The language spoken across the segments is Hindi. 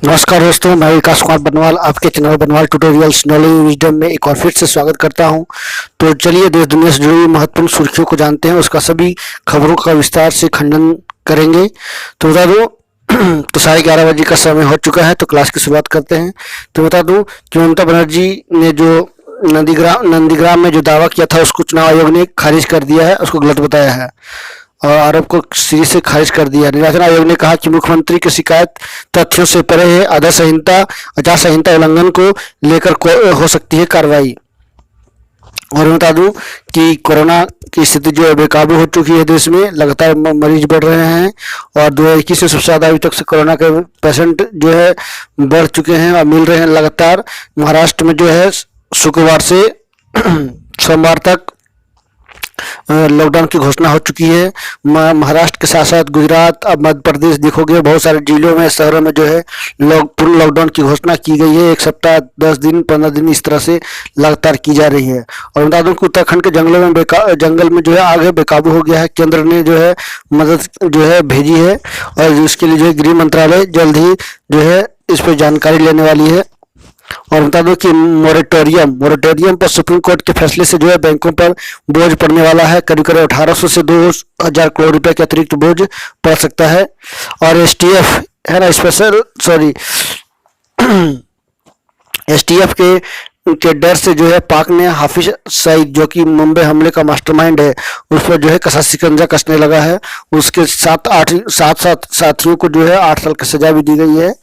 नमस्कार दोस्तों, मैं विकास कुमार बनवाल आपके चैनल बनवाल ट्यूटोरियल्स नॉलेज विजडम में एक और फिर से स्वागत करता हूं। तो चलिए देश दुनिया से जुड़ी हुई महत्वपूर्ण सुर्खियों को जानते हैं, उसका सभी खबरों का विस्तार से खंडन करेंगे। तो बता दूं तो 11:30 बजे का समय हो चुका है, तो क्लास की शुरुआत करते हैं। तो बता दूं कि ममता बनर्जी ने जो नंदीग्राम में जो दावा किया था उसको चुनाव आयोग ने खारिज कर दिया है, उसको गलत बताया है और आरोप को सिरे से खारिज कर दिया। निर्वाचन आयोग ने कहा कि मुख्यमंत्री की शिकायत तथ्यों से परे है, आचार संहिता उल्लंघन को लेकर हो सकती है कार्रवाई। और बता दूं कि कोरोना की स्थिति जो है बेकाबू हो चुकी है, देश में लगातार मरीज बढ़ रहे हैं और 2021 से सबसे ज़्यादा अभी तक से कोरोना के पेशेंट जो है बढ़ चुके हैं और मिल रहे हैं लगातार। महाराष्ट्र में जो है शुक्रवार से सोमवार तक लॉकडाउन की घोषणा हो चुकी है। महाराष्ट्र के साथ साथ गुजरात, अब मध्य प्रदेश देखोगे बहुत सारे जिलों में, शहरों में जो है पूर्ण लॉकडाउन की घोषणा की गई है। एक सप्ताह, 10 दिन, 15 दिन इस तरह से लगातार की जा रही है। और बता दूं कि उत्तराखंड के जंगलों में जंगल में जो है आग बेकाबू हो गया है। केंद्र ने जो है मदद जो है भेजी है और इसके लिए जो है गृह मंत्रालय जल्द ही जो है इस पर जानकारी लेने वाली है। और बता दो कि मोरेटोरियम पर सुप्रीम कोर्ट के फैसले से जो है बैंकों पर बोझ पड़ने वाला है। करीब करीब 1800 से 2000 करोड़ रुपए के अतिरिक्त बोझ पड़ सकता है। और एसटीएफ है ना, एसटीएफ के डर से जो है पाक ने हाफिज सईद, जो कि मुंबई हमले का मास्टरमाइंड है, उस पर जो है कसा शिकंजा कसने लगा है। उसके सात साथियों को जो है 8 साल की सजा भी दी गई है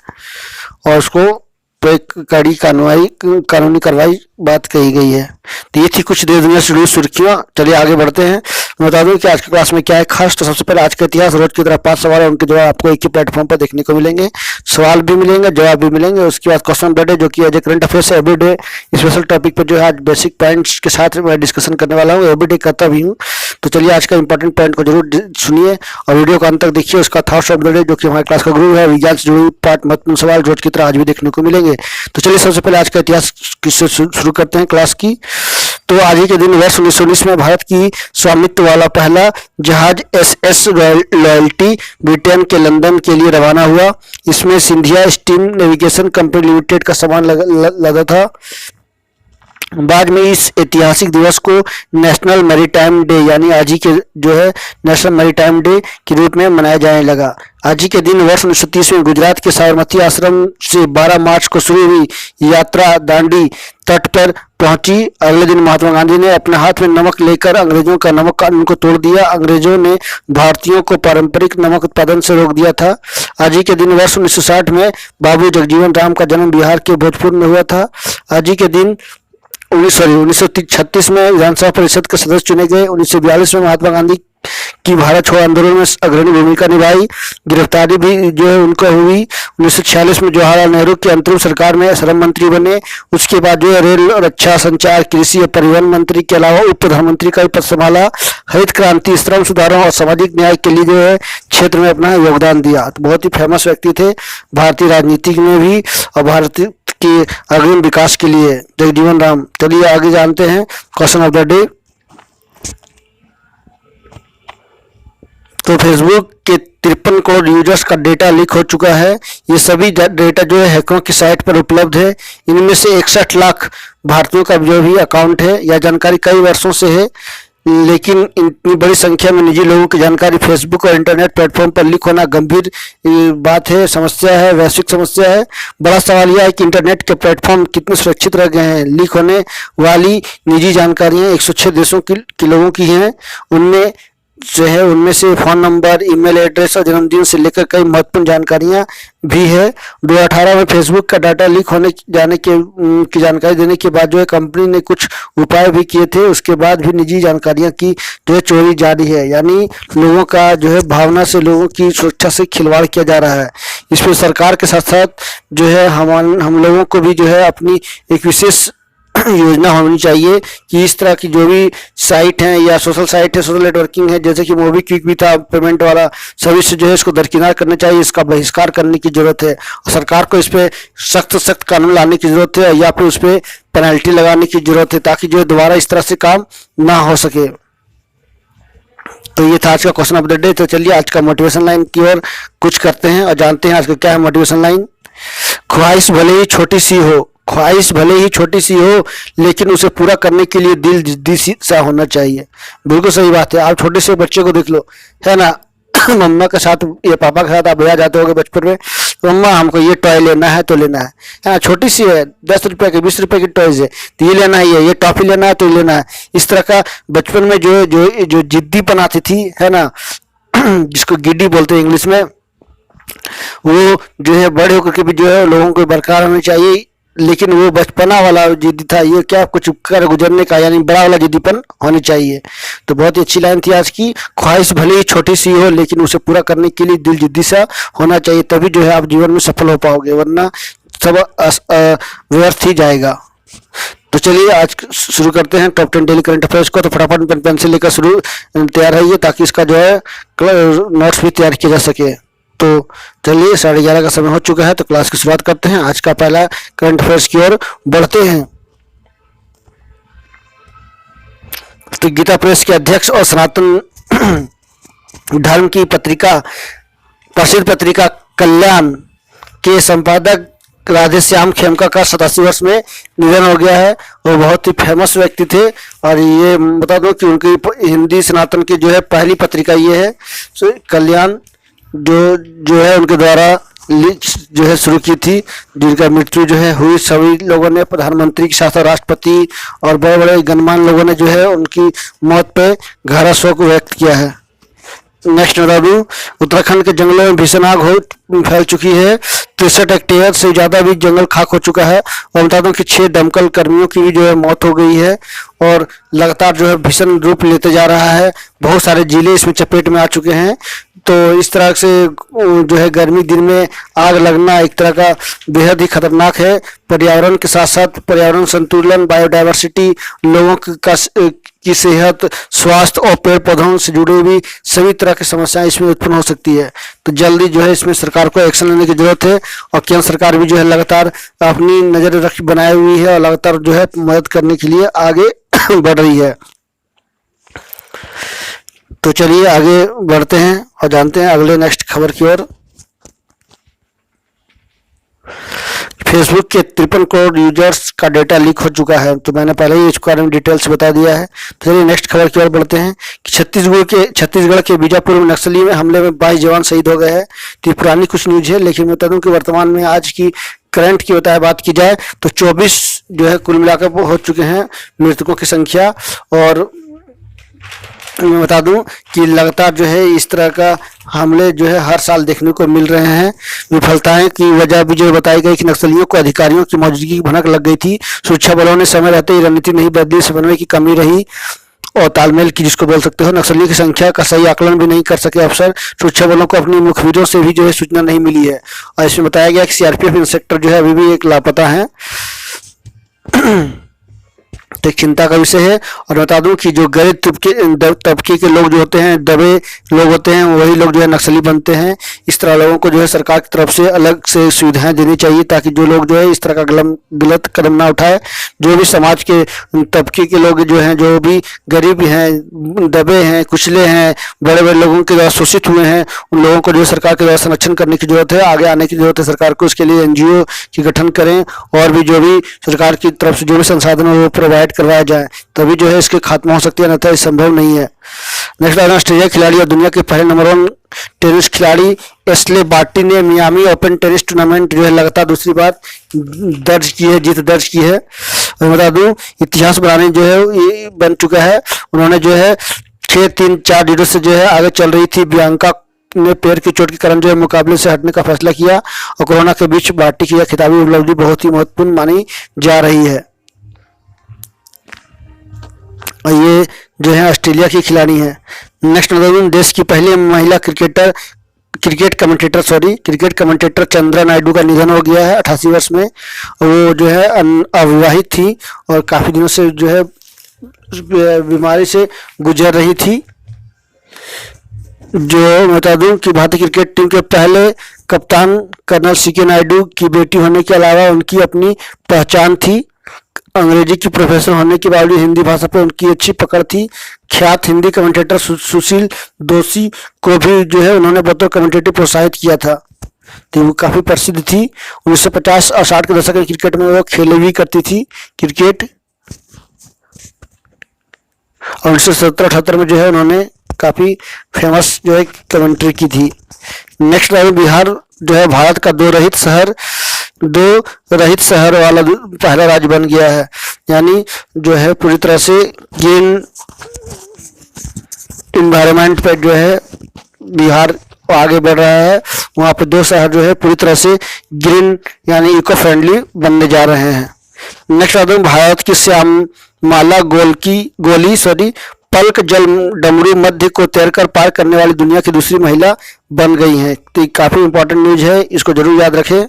और उसको तो एक कड़ी कानूनी कार्रवाई बात कही गई है। तो ये थी कुछ देर दुनिया से जुड़ी सुर्खियां। चलिए आगे बढ़ते हैं। मैं बता दूं कि आज की क्लास में क्या है खास। तो सबसे पहले आज का इतिहास, रोज की तरह 5 सवाल है, उनके जवाब आपको एक ही प्लेटफॉर्म पर देखने को मिलेंगे। सवाल भी मिलेंगे, जवाब भी मिलेंगे। उसके बाद क्वेश्चन बेड है, जो कि as a current affairs everyday special topic पर जो है आज बेसिक पॉइंट्स के साथ मैं डिस्कशन करने वाला हूँ। एवरीडे करता भी हूँ। तो चलिए आज का इंपॉर्टेंट पॉइंट को जरूर सुनिए और वीडियो को अंत तक देखिए। उसका थॉट्स ऑफ द डे, जो कि हमारे क्लास का गुरु है, विज्ञान से जुड़ी पाठ महत्वपूर्ण सवाल रोज की तरह आज भी देखने को मिलेंगे। तो चलिए सबसे पहले आज का इतिहास किससे शुरू करते हैं क्लास की। तो आज ही के दिन वर्ष 1919 में भारत की स्वामित्व वाला पहला जहाज SS लॉयल्टी ब्रिटेन के लंदन के लिए रवाना हुआ। इसमें Scindia steam navigation company limited का सामान लगा था। बाद में इस ऐतिहासिक दिवस को नेशनल मैरीटाइम डे, यानी आज ही के जो है नेशनल मैरीटाइम डे के रूप में मनाया जाने लगा। आज ही के दिन वर्ष 1930 में गुजरात के साबरमती आश्रम से 12 मार्च को शुरू हुई यात्रा दांडी तट पर पहुंची। अगले दिन महात्मा गांधी ने अपने हाथ में नमक लेकर अंग्रेजों का नमक कानून को तोड़ दिया। अंग्रेजों ने भारतीयों को पारंपरिक नमक उत्पादन से रोक दिया था। आज ही के दिन वर्ष 1960 में बाबू जगजीवन राम का जन्म बिहार के भोजपुर में हुआ था। आज ही के दिन 1936 में विधानसभा परिषद के सदस्य चुने गए। 1942 में महात्मा गांधी की भारत छोड़ो आंदोलन में अग्रणी भूमिका निभाई। गिरफ्तारी भी जो है उनको हुई। 1946 में जवाहरलाल नेहरू की अंतरिम सरकार में श्रम मंत्री बने। उसके बाद जो है रेल, रक्षा, संचार, कृषि और परिवहन मंत्री के अलावा उप प्रधानमंत्री का भी पद संभाला। हरित क्रांति, श्रम सुधारों और सामाजिक न्याय के लिए जो है क्षेत्र में अपना योगदान दिया। तो बहुत ही फेमस व्यक्ति थे भारतीय राजनीति में भी और भारतीय के अग्रिम विकास के लिए जगजीवन राम। चलिए आगे जानते हैं क्वेश्चन ऑफ द डे। तो फेसबुक के 53 करोड़ यूजर्स का डेटा लीक हो चुका है। ये सभी डेटा जो है हैकरों की साइट पर उपलब्ध है। इनमें से 61 लाख भारतीयों का जो भी अकाउंट है, यह जानकारी कई वर्षों से है, लेकिन इतनी बड़ी संख्या में निजी लोगों की जानकारी फेसबुक और इंटरनेट प्लेटफॉर्म पर लीक होना गंभीर बात है, समस्या है, वैश्विक समस्या है। बड़ा सवाल यह है कि इंटरनेट के प्लेटफॉर्म कितने सुरक्षित रह गए हैं। लीक होने वाली निजी जानकारियां 106 देशों की लोगों की हैं। उनमें से फ़ोन नंबर, ईमेल एड्रेस और जन्मदिन से लेकर कई महत्वपूर्ण जानकारियां भी है। 2018 में फेसबुक का डाटा लीक होने जाने की जानकारी देने के बाद जो है कंपनी ने कुछ उपाय भी किए थे। उसके बाद भी निजी जानकारियां की जो है चोरी जारी है, यानी लोगों का जो है भावना से, लोगों की सुरक्षा से खिलवाड़ किया जा रहा है। इसमें सरकार के साथ साथ जो है हम लोगों को भी जो है अपनी एक विशेष योजना होनी चाहिए कि इस तरह की जो भी साइट हैं या सोशल साइट है, सोशल नेटवर्किंग है, जैसे कि मोबीक्विक भी था पेमेंट वाला, सभी से जो है इसको दरकिनार करना चाहिए। इसका बहिष्कार करने की जरूरत है और सरकार को इस पर सख्त कानून लाने की जरूरत है या फिर उस पर पेनल्टी लगाने की जरूरत है, ताकि जो है दोबारा इस तरह से काम ना हो सके। तो ये था आज का क्वेश्चन ऑफ द डे। तो चलिए आज का मोटिवेशन लाइन की ओर कुछ करते हैं और जानते हैं आज का क्या है मोटिवेशन लाइन। ख्वाहिश भले ही छोटी सी हो, ख्वाहिश भले ही छोटी सी हो, लेकिन उसे पूरा करने के लिए दिल जिद्दी सा होना चाहिए। बिल्कुल सही बात है। आप छोटे से बच्चे को देख लो, है ना, मम्मा के साथ या पापा के साथ आप भैया जाते होगे बचपन में, तो मम्मा हमको ये टॉय लेना है तो लेना है ना, छोटी सी है, 10 रुपए की 20 रुपए की टॉयज है, तो ये लेना ही है, ये टॉफी लेना है तो ये लेना है। इस तरह का बचपन में जो जो जो जिद्दीपन आती थी, है ना, जिसको गिड्डी बोलते हैं इंग्लिश में, वो जो है बड़े होकर के भी जो है लोगों को बरकरार होनी चाहिए। लेकिन वो बचपना वाला जिद्दी था, ये क्या कुछ कर गुजरने का, यानी बड़ा वाला जिद्दीपन होनी चाहिए। तो बहुत ही अच्छी लाइन थी आज की। ख्वाहिश भले ही छोटी सी हो, लेकिन उसे पूरा करने के लिए दिल जिद्दी सा होना चाहिए, तभी जो है आप जीवन में सफल हो पाओगे, वरना सब व्यर्थ ही जाएगा। तो चलिए आज शुरू करते हैं टॉप 10 डेली करंट अफेयर्स को। तो फटाफट पेन पेंसिल लेकर शुरू तैयार रहिए, ताकि इसका जो है नोट्स भी तैयार किया जा सके। तो चलिए 11:30 का समय हो चुका है, तो क्लास की शुरुआत करते हैं। आज का पहला करंट अफेयर्स की ओर बढ़ते हैं। तो गीता प्रेस के अध्यक्ष और सनातन धर्म की पत्रिका, प्रसिद्ध पत्रिका कल्याण के संपादक राधेश्याम खेमका का 87 वर्ष में निधन हो गया है। वो बहुत ही फेमस व्यक्ति थे, और ये बता दो कि उनकी हिंदी सनातन की जो है पहली पत्रिका ये है, कल्याण, जो है उनके द्वारा जो है शुरू की थी, जिनका मृत्यु जो है हुई। सभी लोगों ने, प्रधानमंत्री के साथ राष्ट्रपति और बड़े बड़े गणमान्य लोगों ने जो है उनकी मौत पे गहरा शोक व्यक्त किया है। नेक्स्ट बता दूं, उत्तराखंड के जंगलों में भीषण आग फैल चुकी है। 63 हेक्टेयर से ज्यादा भी जंगल खाक हो चुका है। और बता दूं कि 6 दमकल कर्मियों की भी जो है मौत हो गई है, और लगातार जो है भीषण रूप लेते जा रहा है। बहुत सारे जिले इसमें चपेट में आ चुके हैं। तो इस तरह से जो है गर्मी दिन में आग लगना एक तरह का बेहद ही खतरनाक है। पर्यावरण के साथ साथ पर्यावरण संतुलन, बायोडायवर्सिटी, लोगों की सेहत, स्वास्थ्य और पेड़ पौधों से जुड़े भी सभी तरह की समस्याएं इसमें उत्पन्न हो सकती है। तो जल्दी जो है इसमें सरकार को एक्शन लेने की जरूरत है, और केंद्र सरकार भी जो है लगातार अपनी नजर रख बनाई हुई है, और लगातार जो है मदद करने के लिए आगे बढ़ रही है। तो चलिए आगे बढ़ते हैं और जानते हैं अगले नेक्स्ट खबर की ओर। फेसबुक के 53 करोड़ यूजर्स का डेटा लीक हो चुका है। तो मैंने पहले ही इसके बारे में डिटेल से बता दिया है। तो चलिए नेक्स्ट खबर की ओर बढ़ते हैं कि छत्तीसगढ़ के बीजापुर में नक्सली में हमले में 22 जवान शहीद हो गए हैं। तो ये पुरानी कुछ न्यूज है, लेकिन मैं बता दूं कि वर्तमान में आज की करंट की बात की जाए तो 24 जो है कुल मिलाकर हो चुके हैं मृतकों की संख्या। और मैं बता दूं कि लगातार जो है इस तरह का हमले जो है हर साल देखने को मिल रहे हैं। विफलताएं की वजह भी जो बताई गई कि नक्सलियों को अधिकारियों की मौजूदगी की भनक लग गई थी। सुरक्षा बलों ने समय रहते ही रणनीति नहीं बदली, समन्वय की कमी रही और तालमेल की जिसको बोल सकते हो। नक्सलियों की संख्या का सही आकलन भी नहीं कर सके अफसर। सुरक्षा बलों को अपने मुखबिरों से भी जो है सूचना नहीं मिली है। और इसमें बताया गया कि सीआरपीएफ इंस्पेक्टर जो है अभी भी एक लापता है। तो एक चिंता का विषय है। और बता दूं कि जो गरीब तबके के लोग जो होते हैं, दबे लोग होते हैं, वही लोग जो है नक्सली बनते हैं। इस तरह लोगों को जो है सरकार की तरफ से अलग से सुविधाएं देनी चाहिए, ताकि जो लोग जो है इस तरह का गलत कदम ना उठाए। जो भी समाज के तबके के लोग जो हैं, जो भी गरीब हैं, दबे हैं, कुचले हैं, बड़े बड़े लोगों के द्वारा शोषित हुए हैं, उन लोगों को जो है सरकार के द्वारा संरक्षण करने की जरूरत है। आगे आने की जरूरत है सरकार को। इसके लिए एनजीओ की गठन करें, और भी जो भी सरकार की तरफ से जो भी संसाधन है वो प्रोवाइड करवाया जाए, तभी जो है इसके खात्मा हो सकती है, अन्यथा संभव नहीं है। नेक्स्ट ऑस्ट्रेलिया खिलाड़ी और दुनिया के पहले नंबर 1 टेनिस खिलाड़ी एशले बार्टी ने मियामी ओपन टेनिस टूर्नामेंट जो है लगातार दूसरी बार दर्ज की है, जीत दर्ज की है। और बता दूं इतिहास बनाने जो है ये बन चुका है। उन्होंने जो है 6-3-4 से जो है आगे चल रही थी। बियांका ने पैर की चोट के कारण जो है मुकाबले से हटने का फैसला किया, और कोरोना के बीच बार्टी की यह खिताबी उपलब्धि बहुत ही महत्वपूर्ण मानी जा रही है। और ये जो है ऑस्ट्रेलिया की खिलाड़ी है। नेक्स्ट देश की पहली महिला क्रिकेट कमेंटेटर चंद्रा नायडू का निधन हो गया है 88 वर्ष में। वो जो है अविवाहित थी और काफी दिनों से जो है बीमारी से गुजर रही थी। जो बता दूं कि भारतीय क्रिकेट टीम के पहले कप्तान कर्नल सीके नायडू की बेटी होने के अलावा उनकी अपनी पहचान थी। अंग्रेजी की प्रोफेसर होने के बावजूद हिंदी भाषा पर उनकी अच्छी पकड़ थी। ख्यात हिंदी कमेंटेटर सुशील दोषी को भी जो है उन्होंने बतौर कमेंटेटर प्रोत्साहित किया था। तो वो काफी प्रसिद्ध थी। 1950 और 60 के दशक में क्रिकेट में वो खेले भी करती थी क्रिकेट। और 1970-78 में जो है उन्होंने काफी फेमस जो है कमेंट्री की थी। नेक्स्ट है बिहार जो है भारत का दो रहित शहर वाला पहला राज्य बन गया है। यानी जो है पूरी तरह से ग्रीन इन्वायरमेंट पे जो है बिहार आगे बढ़ रहा है। वहाँ पे दो शहर जो है पूरी तरह से ग्रीन यानी इको फ्रेंडली बनने जा रहे हैं। नेक्स्ट आता है भारत की श्याममाला गोली पल्क जल डमरू मध्य को तैरकर पार करने वाली दुनिया की दूसरी महिला बन गई हैं। तो ये काफी इंपॉर्टेंट न्यूज है, इसको जरूर याद रखें।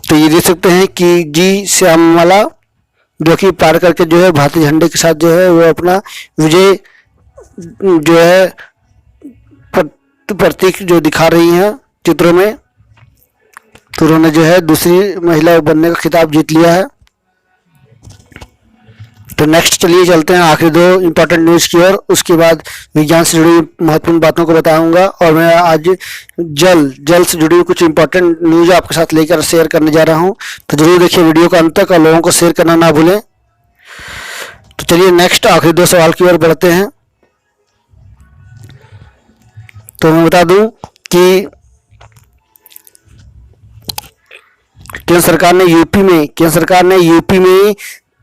तो ये देख सकते हैं कि जी श्याममाला जो कि पार करके जो है भारतीय झंडे के साथ जो है वो अपना विजय जो है प्रतीक जो दिखा रही हैं चित्रों में। तो उन्होंने जो है दूसरी महिला बनने का खिताब जीत लिया है। तो नेक्स्ट चलिए चलते हैं आखिरी दो इंपॉर्टेंट न्यूज की ओर, उसके बाद विज्ञान से जुड़ी महत्वपूर्ण बातों को बताऊंगा। और मैं आज जल से जुड़ी कुछ इंपॉर्टेंट न्यूज आपके साथ लेकर शेयर करने जा रहा हूं। तो जरूर देखिए वीडियो का अंत तक और लोगों को शेयर करना ना भूलें। तो चलिए नेक्स्ट आखिरी दो सवाल की ओर बढ़ते हैं। तो मैं बता दूं कि केंद्र सरकार ने यूपी में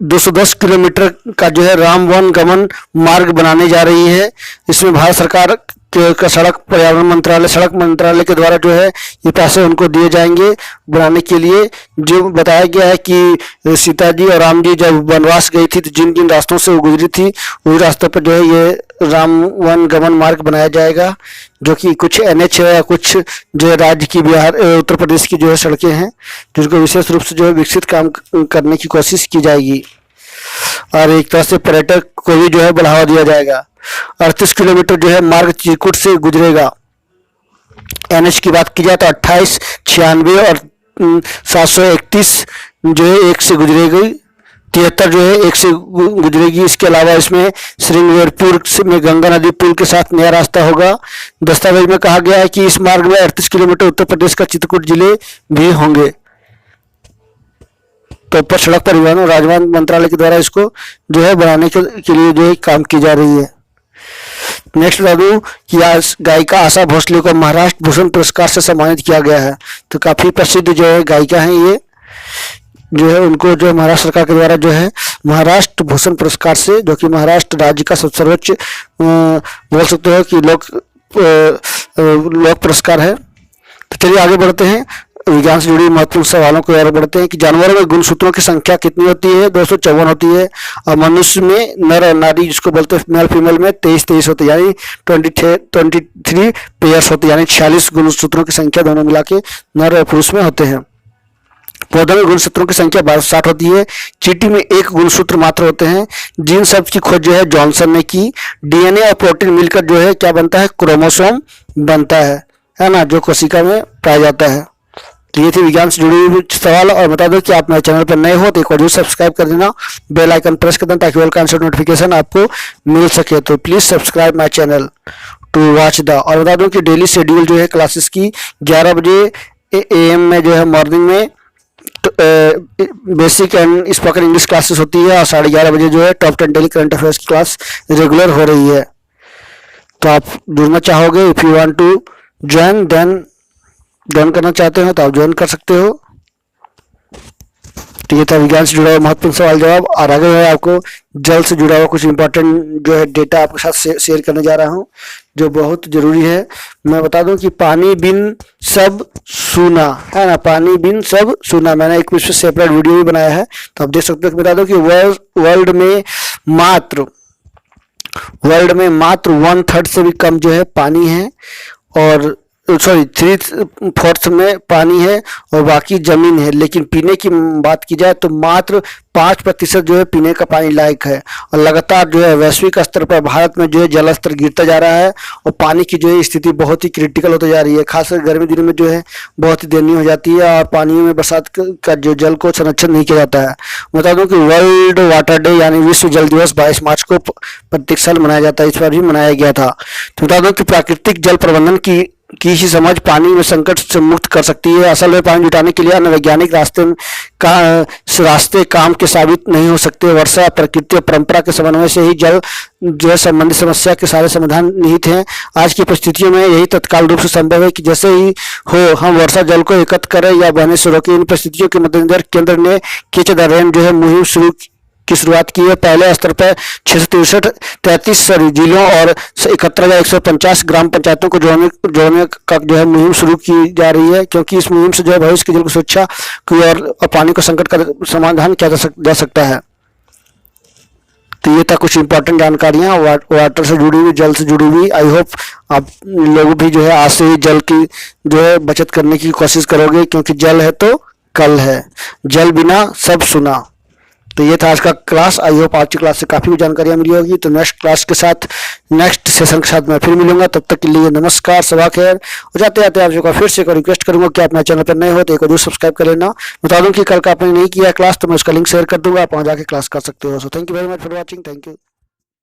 210 किलोमीटर का जो है राम वन गमन मार्ग बनाने जा रही है। इसमें भारत सरकार का सड़क मंत्रालय के द्वारा जो है ये पैसे उनको दिए जाएंगे बनाने के लिए। जो बताया गया है कि सीता जी और राम जी जब वनवास गई थी तो जिन जिन रास्तों से वो गुजरी थी वही रास्तों पर जो है ये राम वन गमन मार्ग बनाया जाएगा, जो कि कुछ NH है या कुछ जो है राज्य की उत्तर प्रदेश की जो है सड़कें हैं जिनको विशेष रूप से जो है विकसित काम करने की कोशिश की जाएगी। और एक तरह से पर्यटक को भी जो है बढ़ावा दिया जाएगा। 38 किलोमीटर जो है मार्ग चिरकुट से गुजरेगा। NH की बात की जाए तो 28, 96 और 731 जो है एक से गुजरेगी। 73 जो है एक से गुजरेगी। इसके अलावा इसमें श्रृंगेरपुर में गंगा नदी पुल के साथ नया रास्ता होगा। दस्तावेज में कहा गया है कि इस मार्ग में 38 किलोमीटर उत्तर प्रदेश का चित्रकूट जिले भी होंगे। तो ऊपर सड़क परिवहन और राजमार्ग मंत्रालय के द्वारा इसको जो है बनाने के लिए जो है काम की जा रही है। नेक्स्ट बता दूं कि आज गायिका आशा भोसले को महाराष्ट्र भूषण पुरस्कार से सम्मानित किया गया है। तो काफी प्रसिद्ध जो है गायिका हैं ये, जो है उनको जो महाराष्ट्र सरकार के द्वारा जो है महाराष्ट्र भूषण पुरस्कार से, जो कि महाराष्ट्र राज्य का सबसे सर्वोच्च बोल सकते हो कि लोक पुरस्कार है। तो चलिए आगे बढ़ते हैं, विज्ञान से जुड़ी महत्वपूर्ण सवालों को आगे बढ़ते हैं कि जानवरों में गुणसूत्रों की संख्या कितनी होती है? 254 होती है। और मनुष्य में नर और नारी जिसको बोलते हैं मेल फीमेल में 23 होती है, यानी 23 पेयर्स होते हैं, यानी 46 गुणसूत्रों की संख्या दोनों मिला के नर और पुरुष में होते हैं। पौधों में गुणसूत्रों की संख्या 62 होती है। चींटी में एक गुणसूत्र मात्र होते हैं। जीन शब्द की खोज जो है जॉनसन ने की। DNA और प्रोटीन मिलकर जो है क्या बनता है? क्रोमोसोम बनता है ना, जो कोशिका में पाया जाता है। तो ये थी विज्ञान से जुड़ी हुई सवाल। और बता दो कि आप मेरे चैनल पर नए हो तो एक बार सब्सक्राइब कर देना, बेल आइकन प्रेस कर देना ताकि ऑल काइंड्स ऑफ नोटिफिकेशन आपको मिल सके। तो please subscribe my channel to watch the. और बता दूं कि डेली शेड्यूल जो है क्लासेस की 11 बजे AM में जो है मॉर्निंग में basic and spoken English classes होती है और 11:30 बजे जो है टॉप 10 डेली करंट अफेयर्स की क्लास रेगुलर हो रही है। तो आप जुड़ना चाहोगे, if you want to join then join करना चाहते हो तो आप ज्वाइन कर सकते हो। तो ये था विज्ञान से जुड़ा हुआ महत्वपूर्ण सवाल जवाब। और आगे मैं आपको जल से जुड़ा हुआ कुछ इंपॉर्टेंट जो है डेटा आपके साथ शेयर करने जा रहा हूँ जो बहुत जरूरी है। मैं बता दूं कि पानी बिन सब सूना है ना, पानी बिन सब सूना। मैंने एक विश्व सेपरेट वीडियो भी बनाया है, तो आप देख सकते हो। बता दो कि वर्ल्ड में मात्र 1/3 से भी कम जो है पानी है, और 3/4 में पानी है और बाकी जमीन है। लेकिन पीने की बात की जाए तो मात्र 5% जो है पीने का पानी लायक है। और लगातार जो है वैश्विक स्तर पर भारत में जो है जल स्तर गिरता जा रहा है और पानी की जो है स्थिति बहुत ही क्रिटिकल होती जा रही है। खासकर गर्मी दिनों में जो है बहुत ही दयनीय हो जाती है और पानियों में बरसात का जो जल को संरक्षण नहीं किया जाता है। बता दूं कि वर्ल्ड वाटर डे यानी विश्व जल दिवस 22 मार्च को प्रत्येक साल मनाया जाता है, इस बार भी मनाया गया था। तो बता दूं कि प्राकृतिक जल प्रबंधन की की ही समझ पानी में संकट से मुक्त कर सकती है। असल में पानी जुटाने के लिए अन्य वैज्ञानिक रास्ते काम के साबित नहीं हो सकते। वर्षा, प्रकृति और परंपरा के समन्वय से ही जल जो है संबंधित समस्या के सारे समाधान निहित हैं। आज की परिस्थितियों में यही तत्काल रूप से संभव है कि जैसे ही हो हम वर्षा जल को एकत्र करें या बहने से रोकें। इन परिस्थितियों के मद्देनजर केंद्र ने कैच द रेन जो है मुहिम शुरुआत की है। पहले स्तर पर 663 जिलों और 71,150 ग्राम पंचायतों को जोड़ने का जो है मुहिम शुरू की जा रही है, क्योंकि इस मुहिम से जो है भविष्य की जल की सुरक्षा की और पानी को संकट का समाधान किया जा सकता है। तो ये था कुछ इंपॉर्टेंट जानकारियां वाटर से जुड़ी हुई, जल से जुड़ी हुई। आई होप आप लोग भी जो है आज से ही जल की जो है बचत करने की कोशिश करोगे, क्योंकि जल है तो कल है, जल बिना सब सुना। तो ये था आज का क्लास। आई होप आज की क्लास से काफ़ी जानकारियाँ मिली होगी। तो नेक्स्ट क्लास के साथ, नेक्स्ट सेशन के साथ मैं फिर मिलूंगा। तब तक के लिए नमस्कार, सबा खैर। और जाते जाते आप जो का फिर से एक रिक्वेस्ट करूंगा कि आप मेरे चैनल पर नए हो तो एक जरूर सब्सक्राइब कर लेना। बता दूं कि कल का आपने नहीं किया क्लास तो मैं उसका लिंक शेयर कर दूंगा, आप वहाँ जाके क्लास कर सकते हो। So thank you very much for watching. Thank you.